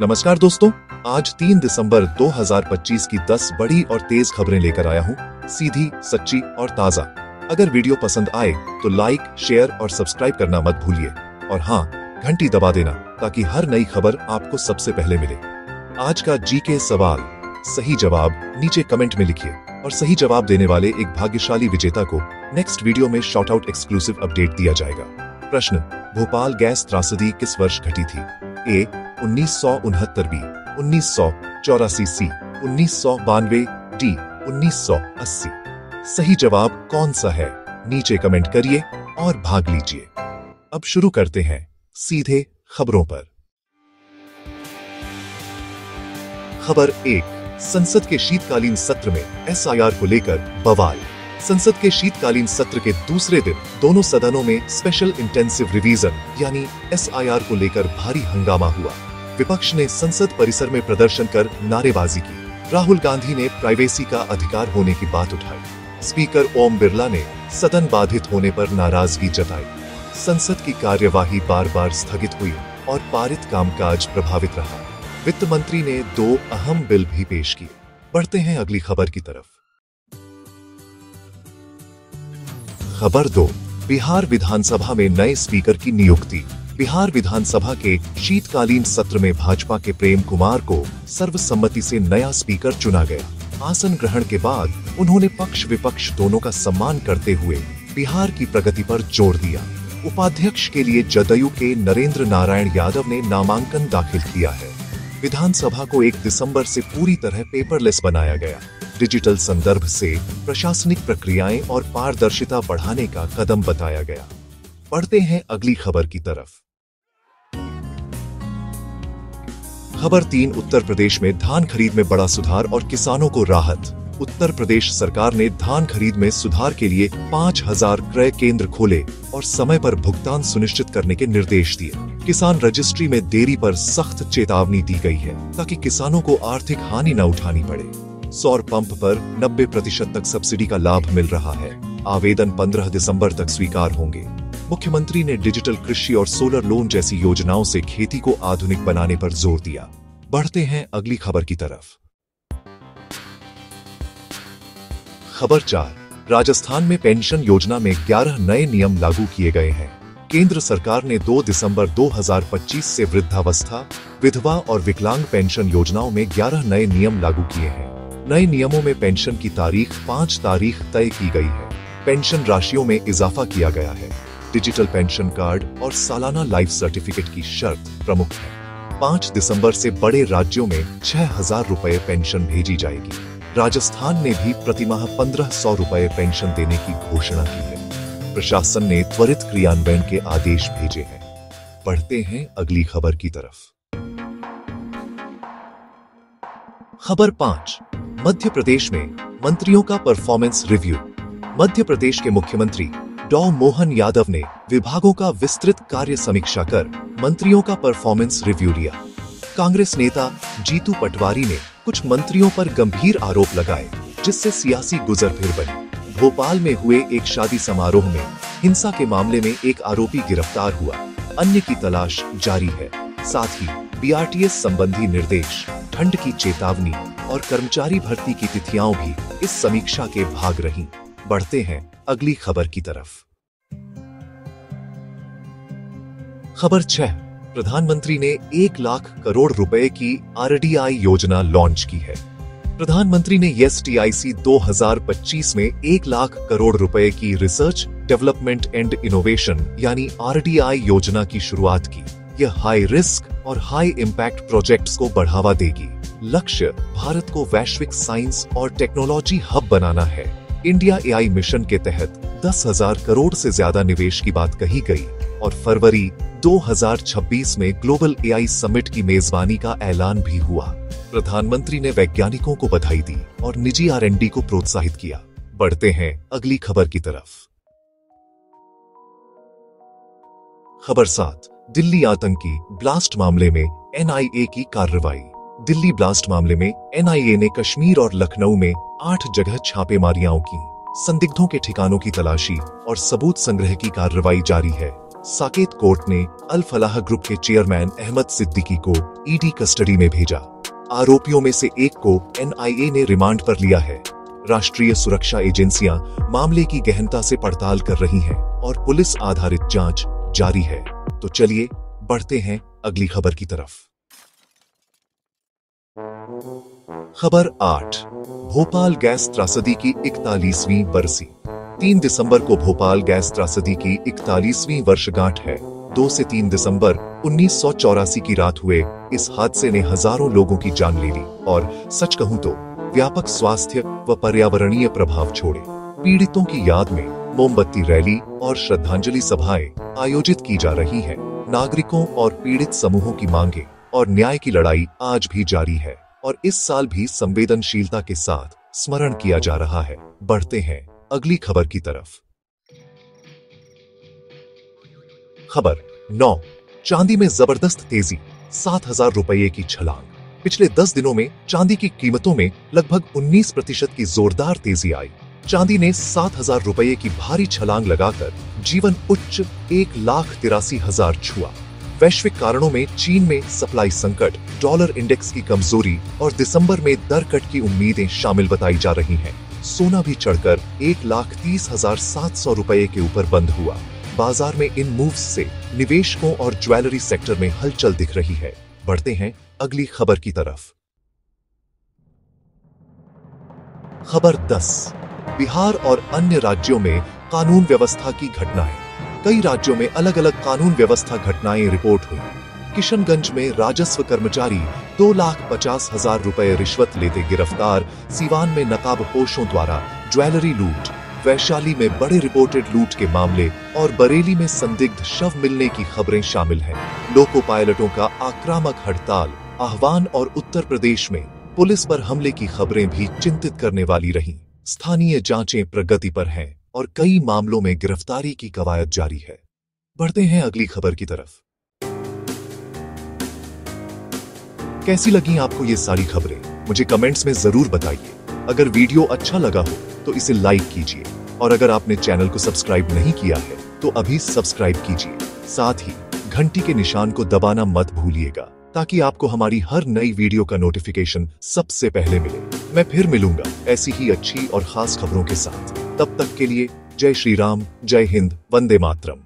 नमस्कार दोस्तों, आज 3 दिसंबर 2025 की 10 बड़ी और तेज खबरें लेकर आया हूँ, सीधी, सच्ची और ताजा। अगर वीडियो पसंद आए तो लाइक, शेयर और सब्सक्राइब करना मत भूलिए और हाँ, घंटी दबा देना ताकि हर नई खबर आपको सबसे पहले मिले। आज का जीके सवाल, सही जवाब नीचे कमेंट में लिखिए और सही जवाब देने वाले एक भाग्यशाली विजेता को नेक्स्ट वीडियो में शॉर्ट आउट एक्सक्लूसिव अपडेट दिया जाएगा। प्रश्न, भोपाल गैस त्रासदी किस वर्ष घटी थी? ए 1969, बी 1984, सी 1992, डी 1980। सही जवाब कौन सा है? नीचे कमेंट करिए और भाग लीजिए। अब शुरू करते हैं सीधे खबरों पर। खबर 1, संसद के शीतकालीन सत्र में एसआईआर को लेकर बवाल। संसद के शीतकालीन सत्र के दूसरे दिन दोनों सदनों में स्पेशल इंटेंसिव रिवीजन यानी एसआईआर को लेकर भारी हंगामा हुआ। विपक्ष ने संसद परिसर में प्रदर्शन कर नारेबाजी की। राहुल गांधी ने प्राइवेसी का अधिकार होने की बात उठाई। स्पीकर ओम बिरला ने सदन बाधित होने पर नाराजगी जताई। संसद की कार्यवाही बार बार स्थगित हुई और पारित कामकाज प्रभावित रहा। वित्त मंत्री ने 2 अहम बिल भी पेश किए। बढ़ते हैं अगली खबर की तरफ। खबर 2, बिहार विधानसभा में नए स्पीकर की नियुक्ति। बिहार विधानसभा के शीतकालीन सत्र में भाजपा के प्रेम कुमार को सर्वसम्मति से नया स्पीकर चुना गया। आसन ग्रहण के बाद उन्होंने पक्ष विपक्ष दोनों का सम्मान करते हुए बिहार की प्रगति पर जोर दिया। उपाध्यक्ष के लिए जदयू के नरेंद्र नारायण यादव ने नामांकन दाखिल किया है। विधानसभा को 1 दिसंबर से पूरी तरह पेपरलेस बनाया गया। डिजिटल संदर्भ से प्रशासनिक प्रक्रियाएं और पारदर्शिता बढ़ाने का कदम बताया गया। बढ़ते हैं अगली खबर की तरफ। खबर 3, उत्तर प्रदेश में धान खरीद में बड़ा सुधार और किसानों को राहत। उत्तर प्रदेश सरकार ने धान खरीद में सुधार के लिए 5000 क्रय केंद्र खोले और समय पर भुगतान सुनिश्चित करने के निर्देश दिए। किसान रजिस्ट्री में देरी पर सख्त चेतावनी दी गई है ताकि किसानों को आर्थिक हानि न उठानी पड़े। सौर पंप पर 90% तक सब्सिडी का लाभ मिल रहा है। आवेदन 15 दिसंबर तक स्वीकार होंगे। मुख्यमंत्री ने डिजिटल कृषि और सोलर लोन जैसी योजनाओं से खेती को आधुनिक बनाने पर जोर दिया। बढ़ते हैं अगली खबर की तरफ। खबर 4, राजस्थान में पेंशन योजना में 11 नए नियम लागू किए गए हैं। केंद्र सरकार ने 2 दिसंबर 2025 से वृद्धावस्था, विधवा और विकलांग पेंशन योजनाओं में 11 नए नियम लागू किए हैं। नए नियमों में पेंशन की तारीख 5 तारीख तय की गई है। पेंशन राशियों में इजाफा किया गया है। डिजिटल पेंशन कार्ड और सालाना लाइफ सर्टिफिकेट की शर्त प्रमुख है। 5 दिसंबर से बड़े राज्यों में 6000 रुपए पेंशन भेजी जाएगी। राजस्थान ने भी प्रतिमाह 1500 रुपए पेंशन देने की घोषणा की है। प्रशासन ने त्वरित क्रियान्वयन के आदेश भेजे हैं। बढ़ते हैं अगली खबर की तरफ। खबर 5, मध्य प्रदेश में मंत्रियों का परफॉर्मेंस रिव्यू। मध्य प्रदेश के मुख्यमंत्री डॉ मोहन यादव ने विभागों का विस्तृत कार्य समीक्षा कर मंत्रियों का परफॉर्मेंस रिव्यू लिया। कांग्रेस नेता जीतू पटवारी ने कुछ मंत्रियों पर गंभीर आरोप लगाए, जिससे सियासी गुजरफिर बनी। भोपाल में हुए एक शादी समारोह में हिंसा के मामले में एक आरोपी गिरफ्तार हुआ। अन्य की तलाश जारी है। साथ ही बीआरटीएस संबंधी निर्देश, ठंड की चेतावनी और कर्मचारी भर्ती की तिथियां भी इस समीक्षा के भाग रहीं। बढ़ते हैं अगली खबर की तरफ। खबर 6, प्रधानमंत्री ने 1 लाख करोड़ रुपए की आरडीआई योजना लॉन्च की है। प्रधानमंत्री ने एसटीआईसी 2025 में 1 लाख करोड़ रुपए की रिसर्च, डेवलपमेंट एंड इनोवेशन यानी आरडीआई योजना की शुरुआत की। यह हाई रिस्क और हाई इम्पैक्ट प्रोजेक्ट्स को बढ़ावा देगी। लक्ष्य भारत को वैश्विक साइंस और टेक्नोलॉजी हब बनाना है। इंडिया एआई मिशन के तहत 10,000 करोड़ से ज्यादा निवेश की बात कही गई और फरवरी 2026 में ग्लोबल एआई समिट की मेजबानी का ऐलान भी हुआ। प्रधानमंत्री ने वैज्ञानिकों को बधाई दी और निजी आरएनडी को प्रोत्साहित किया। बढ़ते हैं अगली खबर की तरफ। खबर 7, दिल्ली आतंकी ब्लास्ट मामले में एनआईए की कार्रवाई। दिल्ली ब्लास्ट मामले में एनआईए ने कश्मीर और लखनऊ में 8 जगह छापेमारियां की। संदिग्धों के ठिकानों की तलाशी और सबूत संग्रह की कार्रवाई जारी है। साकेत कोर्ट ने अल फलाह ग्रुप के चेयरमैन अहमद सिद्दीकी को ईडी कस्टडी में भेजा। आरोपियों में से एक को एनआईए ने रिमांड पर लिया है। राष्ट्रीय सुरक्षा एजेंसियां मामले की गहनता से पड़ताल कर रही हैं और पुलिस आधारित जांच जारी है। तो चलिए बढ़ते हैं अगली खबर की तरफ। खबर 8। भोपाल गैस त्रासदी की 41वीं बरसी। 3 दिसंबर को भोपाल गैस त्रासदी की 41वीं वर्षगांठ है। 2 से 3 दिसंबर 1984 की रात हुए इस हादसे ने हजारों लोगों की जान ले ली और सच कहूं तो व्यापक स्वास्थ्य व पर्यावरणीय प्रभाव छोड़े। पीड़ितों की याद में मोमबत्ती रैली और श्रद्धांजलि सभाएं आयोजित की जा रही हैं। नागरिकों और पीड़ित समूहों की मांगे और न्याय की लड़ाई आज भी जारी है और इस साल भी संवेदनशीलता के साथ स्मरण किया जा रहा है। बढ़ते हैं अगली खबर की तरफ। खबर 9। चांदी में जबरदस्त तेजी, 7,000 रुपये की छलांग। पिछले 10 दिनों में चांदी की कीमतों में लगभग 19% की जोरदार तेजी आई। चांदी ने 7,000 रुपये की भारी छलांग लगाकर जीवन उच्च 1,83,000 छुआ। वैश्विक कारणों में चीन में सप्लाई संकट, डॉलर इंडेक्स की कमजोरी और दिसंबर में दर कट की उम्मीदें शामिल बताई जा रही हैं। सोना भी चढ़कर 1,30,700 रुपये के ऊपर बंद हुआ। बाजार में इन मूव्स से निवेशकों और ज्वेलरी सेक्टर में हलचल दिख रही है। बढ़ते हैं अगली खबर की तरफ। खबर 10। बिहार और अन्य राज्यों में कानून व्यवस्था की घटनाएं। कई राज्यों में अलग अलग कानून व्यवस्था घटनाएं रिपोर्ट हुई। किशनगंज में राजस्व कर्मचारी 2,50,000 रुपए रिश्वत लेते गिरफ्तार। सीवान में नकाबपोशों द्वारा ज्वेलरी लूट। वैशाली में बड़े रिपोर्टेड लूट के मामले और बरेली में संदिग्ध शव मिलने की खबरें शामिल हैं। लोको पायलटों का आक्रामक हड़ताल आह्वान और उत्तर प्रदेश में पुलिस पर हमले की खबरें भी चिंतित करने वाली रहीं। स्थानीय जांचें प्रगति पर हैं और कई मामलों में गिरफ्तारी की कवायद जारी है। बढ़ते हैं अगली खबर की तरफ। कैसी लगी आपको ये सारी खबरें? मुझे कमेंट्स में जरूर बताइए। अगर वीडियो अच्छा लगा हो तो इसे लाइक कीजिए और अगर आपने चैनल को सब्सक्राइब नहीं किया है तो अभी सब्सक्राइब कीजिए। साथ ही घंटी के निशान को दबाना मत भूलिएगा ताकि आपको हमारी हर नई वीडियो का नोटिफिकेशन सबसे पहले मिले। मैं फिर मिलूंगा ऐसी ही अच्छी और खास खबरों के साथ। तब तक के लिए जय श्री राम, जय हिंद, वंदे मातरम।